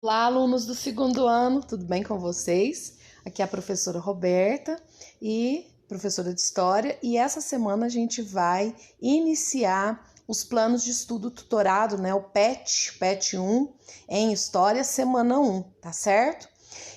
Olá, alunos do segundo ano, tudo bem com vocês? Aqui é a professora Roberta e professora de História, e essa semana a gente vai iniciar os planos de estudo tutorado, né? O PET 1 em História, semana 1, tá certo?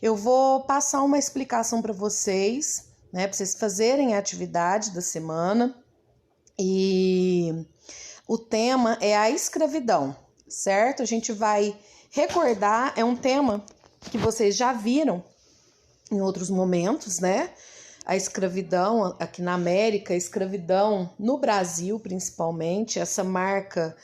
Eu vou passar uma explicação para vocês, né? Para vocês fazerem a atividade da semana, e o tema é a escravidão, certo? A gente vai recordar, é um tema que vocês já viram em outros momentos, né? A escravidão aqui na América, a escravidão no Brasil, principalmente, essa marca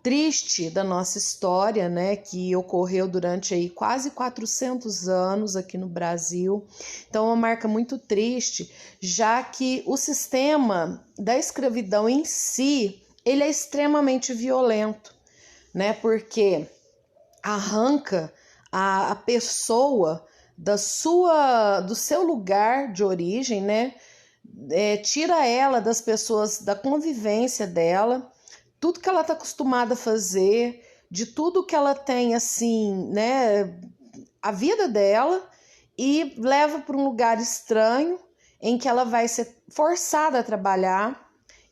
triste da nossa história, né, que ocorreu durante aí quase 400 anos aqui no Brasil. Então, é uma marca muito triste, já que o sistema da escravidão em si, ele é extremamente violento, né, porque arranca a pessoa do seu lugar de origem, né? Tira ela das pessoas, da convivência dela, tudo que ela está acostumada a fazer, de tudo que ela tem, assim, né? A vida dela, e leva para um lugar estranho em que ela vai ser forçada a trabalhar.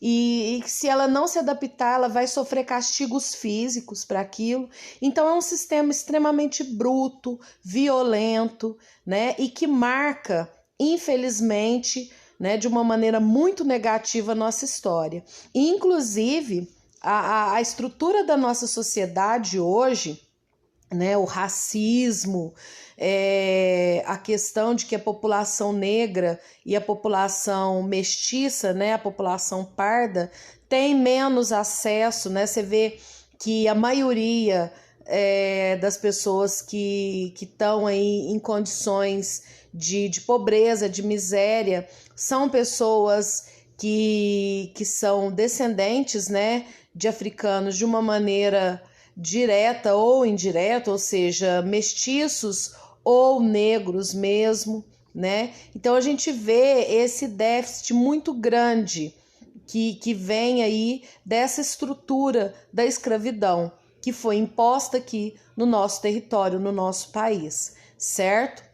E se ela não se adaptar, ela vai sofrer castigos físicos para aquilo. Então é um sistema extremamente bruto, violento, né? E que marca, infelizmente, né, de uma maneira muito negativa a nossa história. E, inclusive, a estrutura da nossa sociedade hoje, né, o racismo, a questão de que a população negra e a população mestiça, né, a população parda, tem menos acesso, né? Você vê que a maioria das pessoas que estão aí em condições de pobreza, de miséria, são pessoas que são descendentes, né, de africanos de uma maneira direta ou indireta, ou seja, mestiços ou negros mesmo, né? Então a gente vê esse déficit muito grande que vem aí dessa estrutura da escravidão que foi imposta aqui no nosso território, no nosso país, certo?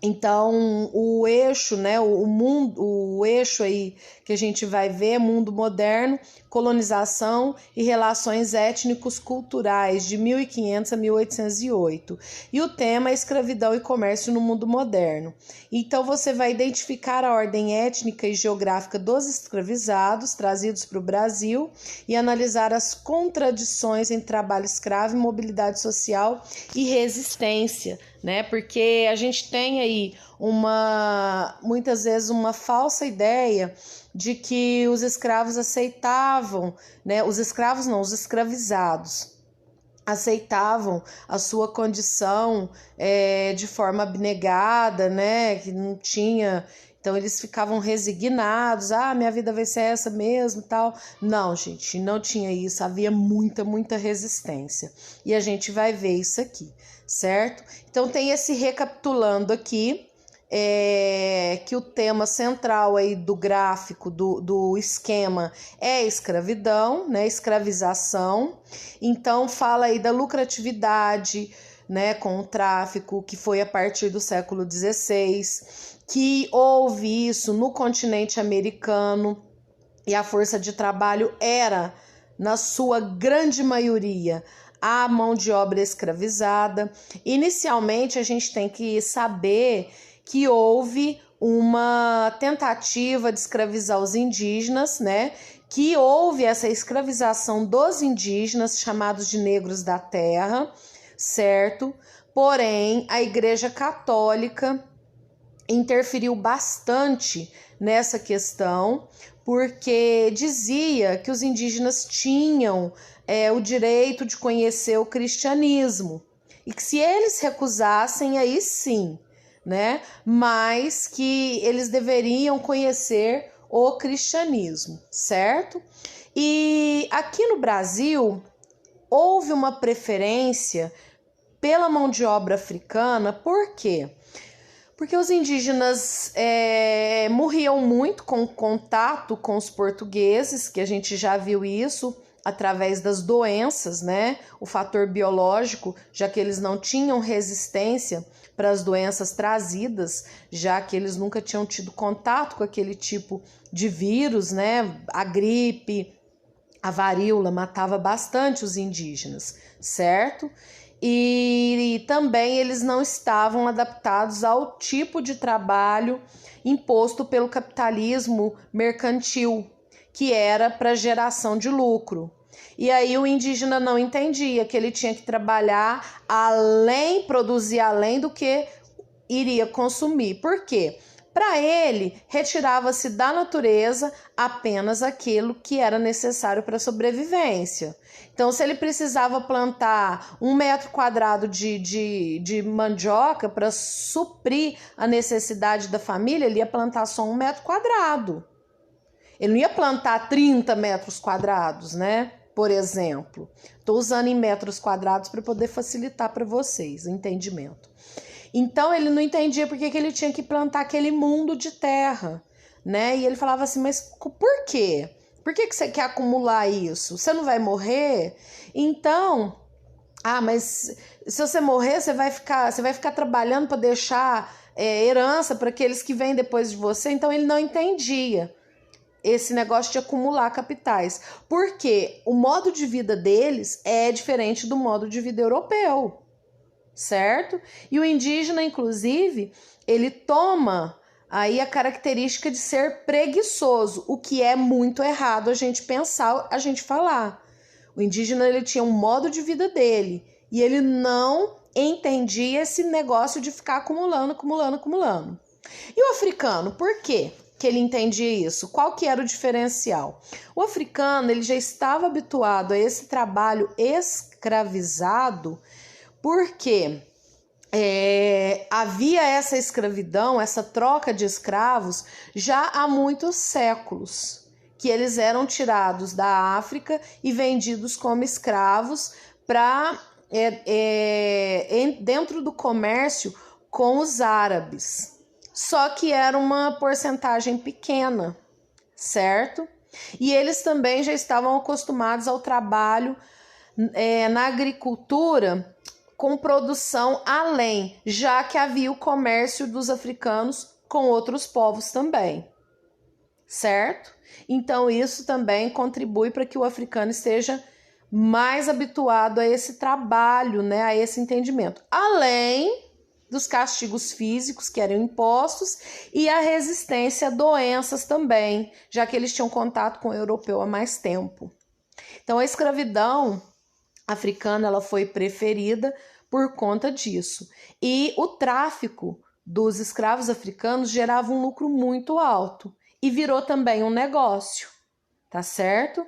Então, o eixo, né, o eixo aí que a gente vai ver é mundo moderno, colonização e relações étnicos culturais de 1500 a 1808. E o tema é escravidão e comércio no mundo moderno. Então, você vai identificar a ordem étnica e geográfica dos escravizados trazidos para o Brasil e analisar as contradições em trabalho escravo, mobilidade social e resistência, né? Porque a gente tem aí muitas vezes uma falsa ideia de que os escravos aceitavam, né? Os escravos não, os escravizados aceitavam a sua condição de forma abnegada, né? Que não tinha. Então eles ficavam resignados, minha vida vai ser essa mesmo, tal. Não, gente, não tinha isso, havia muita resistência. E a gente vai ver isso aqui, certo? Então tem esse recapitulando aqui, que o tema central aí do gráfico, do esquema, é escravidão, né? Escravização. Então fala aí da lucratividade, né, com o tráfico, que foi a partir do século XVI, que houve isso no continente americano, e a força de trabalho era, na sua grande maioria, a mão de obra escravizada. Inicialmente, a gente tem que saber que houve uma tentativa de escravizar os indígenas, né? Que houve essa escravização dos indígenas, chamados de negros da terra, certo? Porém, a Igreja Católica interferiu bastante nessa questão, porque dizia que os indígenas tinham o direito de conhecer o cristianismo, e que se eles recusassem, aí sim, né? Mas que eles deveriam conhecer o cristianismo, certo? E aqui no Brasil houve uma preferência pela mão de obra africana. Por quê? Porque os indígenas morriam muito com contato com os portugueses, que a gente já viu isso através das doenças, né? O fator biológico, já que eles não tinham resistência para as doenças trazidas, já que eles nunca tinham tido contato com aquele tipo de vírus, né? A gripe, a varíola matava bastante os indígenas, certo? E também eles não estavam adaptados ao tipo de trabalho imposto pelo capitalismo mercantil, que era para geração de lucro. E aí o indígena não entendia que ele tinha que trabalhar além, produzir além do que iria consumir. Por quê? Para ele, retirava-se da natureza apenas aquilo que era necessário para a sobrevivência. Então, se ele precisava plantar 1 metro quadrado de mandioca para suprir a necessidade da família, ele ia plantar só 1 metro quadrado. Ele não ia plantar 30 metros quadrados, né? Por exemplo. Estou usando em metros quadrados para poder facilitar para vocês o entendimento. Então ele não entendia porque que ele tinha que plantar aquele mundo de terra, né? E ele falava assim, mas por quê? Por que você quer acumular isso? Você não vai morrer? Então, mas se você morrer, você vai ficar trabalhando para deixar herança para aqueles que vêm depois de você. Então ele não entendia esse negócio de acumular capitais, porque o modo de vida deles é diferente do modo de vida europeu. Certo? E o indígena, inclusive, ele toma aí a característica de ser preguiçoso, o que é muito errado a gente pensar, a gente falar. O indígena, ele tinha um modo de vida dele e ele não entendia esse negócio de ficar acumulando. E o africano, por quê que ele entendia isso? Qual que era o diferencial? O africano, ele já estava habituado a esse trabalho escravizado, porque havia essa escravidão, essa troca de escravos já há muitos séculos, que eles eram tirados da África e vendidos como escravos para dentro do comércio com os árabes. Só que era uma porcentagem pequena, certo? E eles também já estavam acostumados ao trabalho na agricultura com produção além, já que havia o comércio dos africanos com outros povos também, certo? Então isso também contribui para que o africano esteja mais habituado a esse trabalho, né, a esse entendimento, além dos castigos físicos que eram impostos e a resistência a doenças também, já que eles tinham contato com o europeu há mais tempo. Então a escravidão africana, ela foi preferida por conta disso. E o tráfico dos escravos africanos gerava um lucro muito alto e virou também um negócio, tá certo?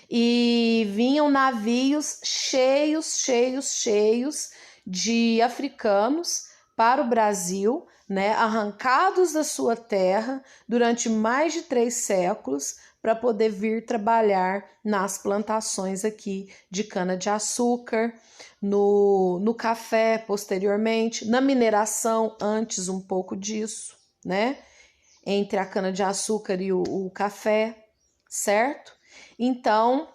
E vinham navios cheios de africanos para o Brasil, né, arrancados da sua terra durante mais de 3 séculos, para poder vir trabalhar nas plantações aqui de cana-de-açúcar, no café posteriormente, na mineração antes um pouco disso, né? Entre a cana-de-açúcar e o café, certo? Então,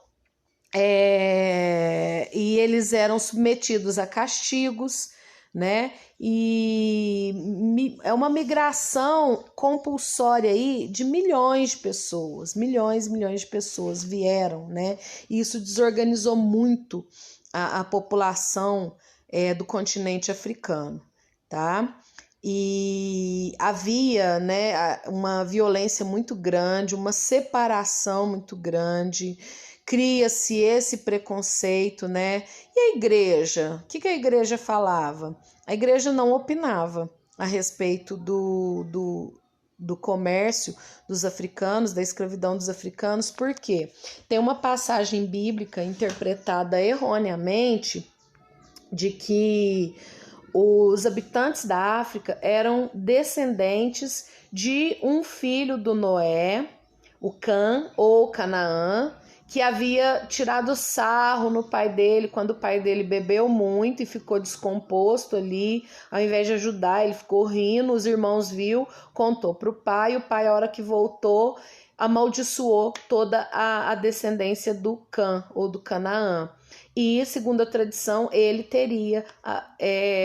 e eles eram submetidos a castigos, né? E é uma migração compulsória aí de milhões de pessoas, milhões de pessoas vieram, né? E isso desorganizou muito a população do continente africano, tá? E havia, né, uma violência muito grande, uma separação muito grande, cria-se esse preconceito, né? E a igreja? O que a igreja falava? A igreja não opinava a respeito do comércio dos africanos, da escravidão dos africanos, porque tem uma passagem bíblica interpretada erroneamente de que os habitantes da África eram descendentes de um filho do Noé, o Cã ou Canaã, que havia tirado sarro no pai dele quando o pai dele bebeu muito e ficou descomposto ali. Ao invés de ajudar, ele ficou rindo, os irmãos viu, contou para o pai, a hora que voltou, amaldiçoou toda a descendência do Cã ou do Canaã. E, segundo a tradição, ele teria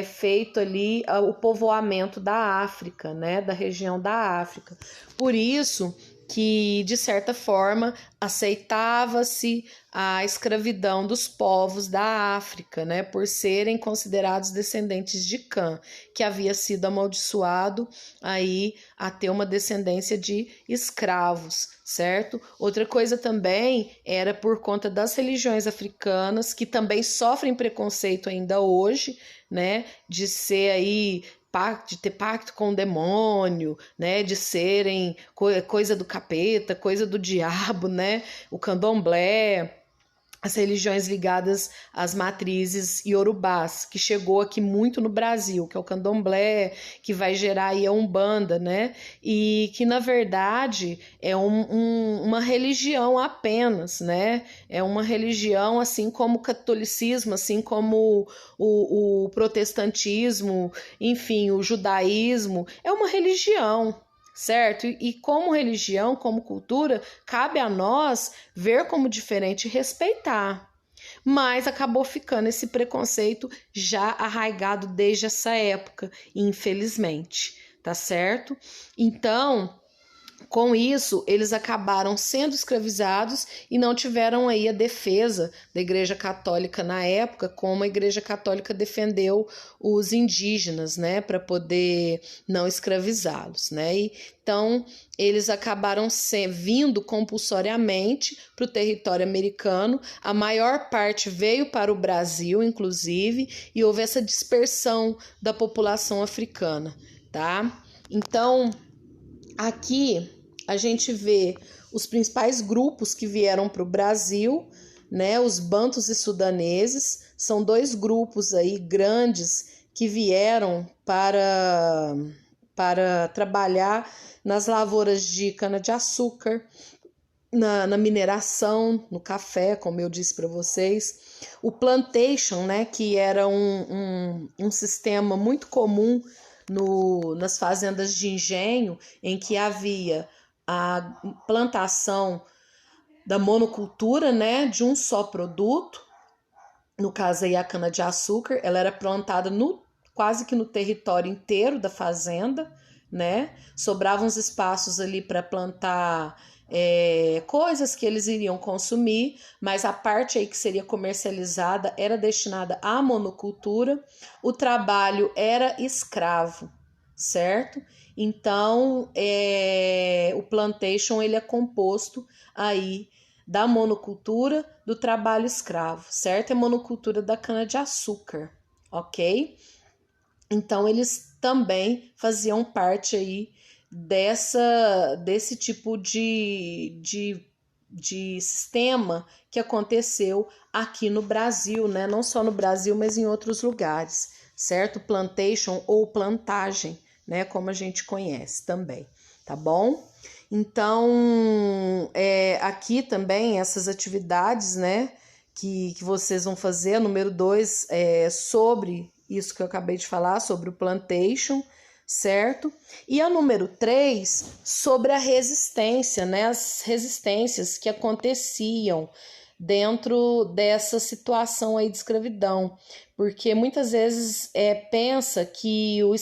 feito ali o povoamento da África, né, da região da África. Por isso que, de certa forma, aceitava-se a escravidão dos povos da África, né, por serem considerados descendentes de Cã, que havia sido amaldiçoado aí a ter uma descendência de escravos, certo? Outra coisa também era por conta das religiões africanas, que também sofrem preconceito ainda hoje, né, de ser aí de ter pacto com o demônio, né, de serem coisa do capeta, coisa do diabo, né, o candomblé, as religiões ligadas às matrizes iorubás, que chegou aqui muito no Brasil, que é o candomblé, que vai gerar aí a Umbanda, né? E que, na verdade, é uma religião apenas, né? É uma religião, assim como o catolicismo, assim como o protestantismo, enfim, o judaísmo, é uma religião, certo? E como religião, como cultura, cabe a nós ver como diferente e respeitar. Mas acabou ficando esse preconceito já arraigado desde essa época, infelizmente, tá certo? Então, com isso, eles acabaram sendo escravizados e não tiveram aí a defesa da Igreja Católica na época, como a Igreja Católica defendeu os indígenas, né, para poder não escravizá-los, né? Então, eles acabaram vindo compulsoriamente para o território americano. A maior parte veio para o Brasil, inclusive, e houve essa dispersão da população africana, tá? Então, aqui a gente vê os principais grupos que vieram para o Brasil, né? Os bantus e sudaneses, são dois grupos aí grandes que vieram para trabalhar nas lavouras de cana-de-açúcar, na mineração, no café, como eu disse para vocês. O plantation, né? Que era um sistema muito comum nas fazendas de engenho, em que havia a plantação da monocultura, né, de um só produto, no caso aí a cana-de-açúcar, ela era plantada quase que no território inteiro da fazenda, né, sobravam uns espaços ali para plantar coisas que eles iriam consumir, mas a parte aí que seria comercializada era destinada à monocultura. O trabalho era escravo, certo? Então, o plantation ele é composto aí da monocultura, do trabalho escravo, certo? É monocultura da cana-de-açúcar, ok? Então, eles também faziam parte aí desse tipo de sistema que aconteceu aqui no Brasil, né? Não só no Brasil, mas em outros lugares, certo? Plantation ou plantagem, né? Como a gente conhece também, tá bom? Então, aqui também essas atividades, né? Que vocês vão fazer, número 2, sobre isso que eu acabei de falar, sobre o plantation, certo? E a número 3, sobre a resistência, né? As resistências que aconteciam dentro dessa situação aí de escravidão, porque muitas vezes pensa que o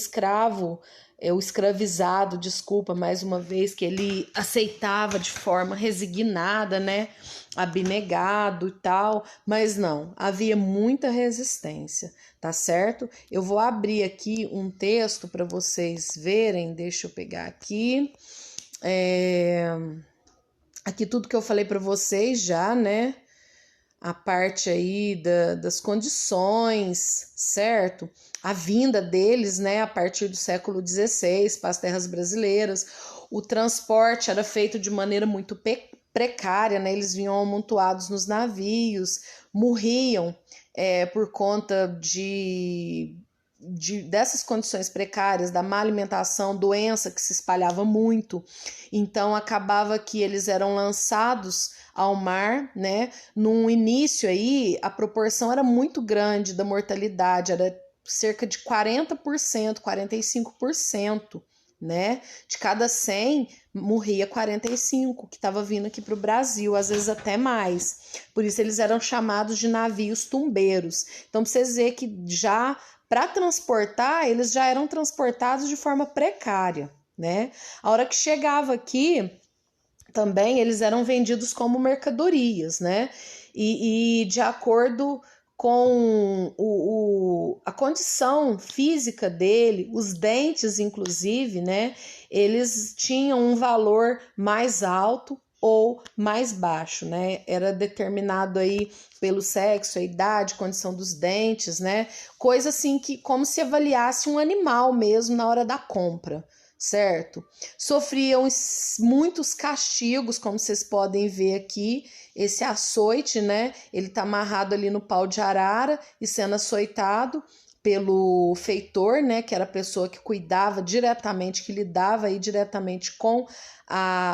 escravizado, desculpa, mais uma vez, que ele aceitava de forma resignada, né, abnegado e tal, mas não, havia muita resistência, tá certo? Eu vou abrir aqui um texto para vocês verem, deixa eu pegar aqui, aqui tudo que eu falei para vocês já, né, a parte aí das condições, certo? A vinda deles, né, a partir do século XVI para as terras brasileiras. O transporte era feito de maneira muito precária, né? Eles vinham amontoados nos navios, morriam por conta dessas condições precárias, da má alimentação, doença que se espalhava muito. Então, acabava que eles eram lançados ao mar, né? No início aí, a proporção era muito grande da mortalidade, era cerca de 40%, 45%, né? De cada 100, morria 45 que estava vindo aqui para o Brasil, às vezes até mais. Por isso eles eram chamados de navios tumbeiros. Então, pra vocês verem que já para transportar, eles já eram transportados de forma precária, né? A hora que chegava aqui, também eles eram vendidos como mercadorias, né? E de acordo com a condição física dele, os dentes, inclusive, né? Eles tinham um valor mais alto ou mais baixo, né? Era determinado aí pelo sexo, a idade, condição dos dentes, né? Coisa assim que como se avaliasse um animal mesmo na hora da compra, certo? Sofriam muitos castigos, como vocês podem ver aqui, esse açoite, né? Ele tá amarrado ali no pau de arara e sendo açoitado pelo feitor, né? Que era a pessoa que cuidava diretamente, que lidava aí diretamente com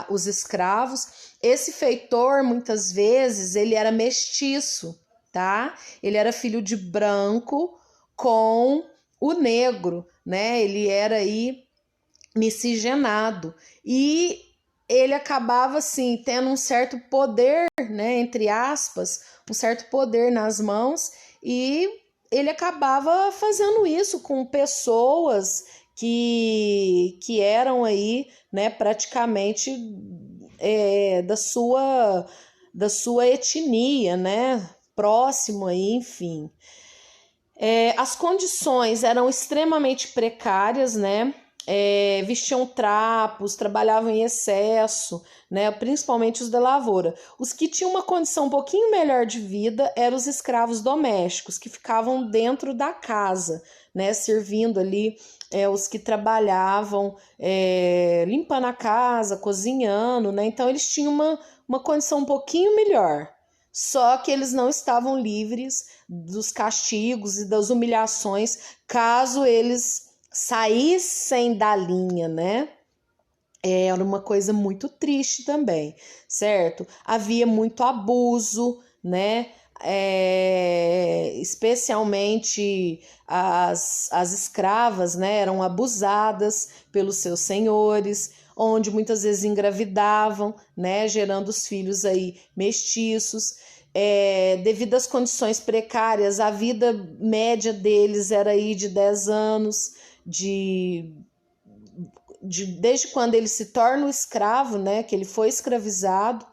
os escravos. Esse feitor, muitas vezes, ele era mestiço, tá? Ele era filho de branco com o negro, né? Ele era aí miscigenado e ele acabava assim tendo um certo poder, né, entre aspas, um certo poder nas mãos, e ele acabava fazendo isso com pessoas que eram aí, né, praticamente da sua etnia, né, próximo aí, enfim. As condições eram extremamente precárias, né? Vestiam trapos, trabalhavam em excesso, né? Principalmente os da lavoura. Os que tinham uma condição um pouquinho melhor de vida eram os escravos domésticos, que ficavam dentro da casa, né? Servindo ali os que trabalhavam limpando a casa, cozinhando, né? Então eles tinham uma condição um pouquinho melhor. Só que eles não estavam livres dos castigos e das humilhações caso eles saíssem da linha, né? Era uma coisa muito triste também, certo? Havia muito abuso, né? Especialmente as escravas, né? Eram abusadas pelos seus senhores, onde muitas vezes engravidavam, né? Gerando os filhos aí mestiços. Devido às condições precárias, a vida média deles era aí de 10 anos, desde quando ele se torna um escravo, né, que ele foi escravizado,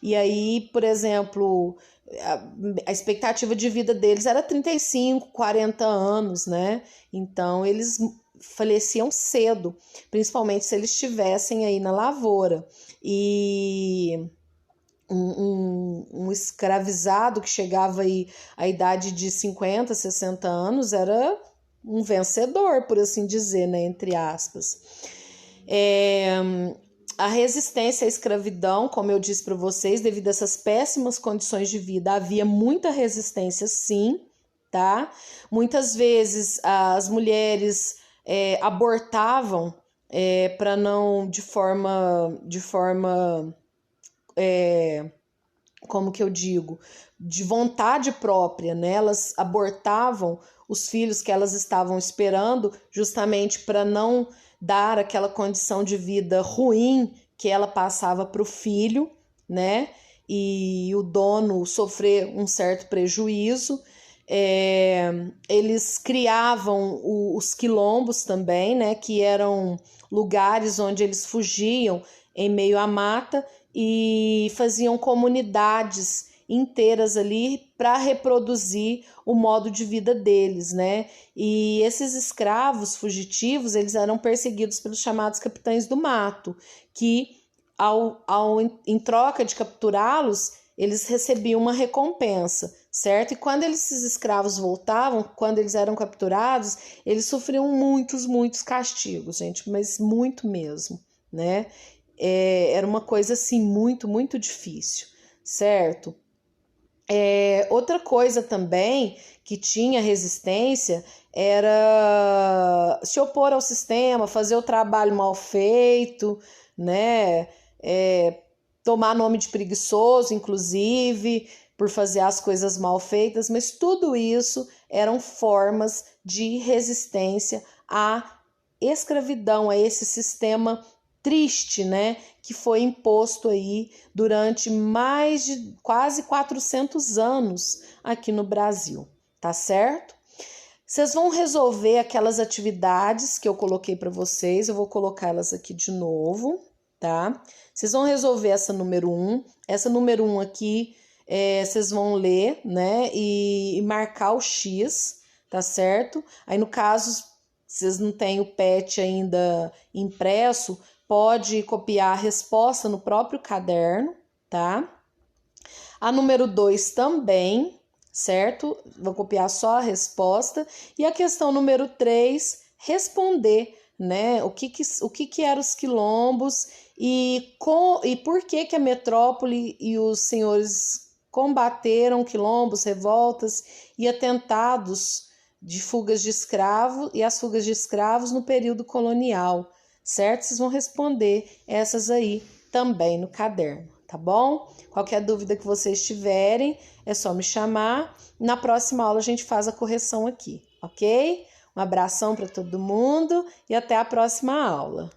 e aí, por exemplo, a expectativa de vida deles era 35, 40 anos, né, então eles faleciam cedo, principalmente se eles estivessem aí na lavoura, e um escravizado que chegava aí à idade de 50, 60 anos era um vencedor, por assim dizer, né, entre aspas. A resistência à escravidão, como eu disse para vocês, devido a essas péssimas condições de vida, havia muita resistência, sim, tá? Muitas vezes as mulheres abortavam para não de forma como que eu digo, de vontade própria, né? Elas abortavam os filhos que elas estavam esperando justamente para não dar aquela condição de vida ruim que ela passava para o filho, né? E o dono sofrer um certo prejuízo. Eles criavam os quilombos também, né? Que eram lugares onde eles fugiam em meio à mata e faziam comunidades inteiras ali para reproduzir o modo de vida deles, né? E esses escravos fugitivos, eles eram perseguidos pelos chamados capitães do mato, que em troca de capturá-los, eles recebiam uma recompensa, certo? E quando esses escravos voltavam, quando eles eram capturados, eles sofriam muitos castigos, gente, mas muito mesmo, né? Era uma coisa assim muito difícil, certo? Outra coisa também que tinha resistência era se opor ao sistema, fazer o trabalho mal feito, né? Tomar nome de preguiçoso, inclusive, por fazer as coisas mal feitas, mas tudo isso eram formas de resistência à escravidão, a esse sistema triste, né, que foi imposto aí durante mais de quase 400 anos aqui no Brasil, tá certo? Vocês vão resolver aquelas atividades que eu coloquei para vocês, eu vou colocá-las aqui de novo, tá? Vocês vão resolver essa número 1, essa número 1 aqui, vocês vão ler, né, e marcar o X, tá certo? Aí no caso, vocês não têm o PET ainda impresso, pode copiar a resposta no próprio caderno, tá? A número 2 também, certo? Vou copiar só a resposta. E a questão número 3, responder, né? O que eram os quilombos e por que a metrópole e os senhores combateram quilombos, revoltas e atentados de fugas de escravos e as fugas de escravos no período colonial, certo? Vocês vão responder essas aí também no caderno, tá bom? Qualquer dúvida que vocês tiverem, é só me chamar. Na próxima aula a gente faz a correção aqui, ok? Um abração para todo mundo e até a próxima aula.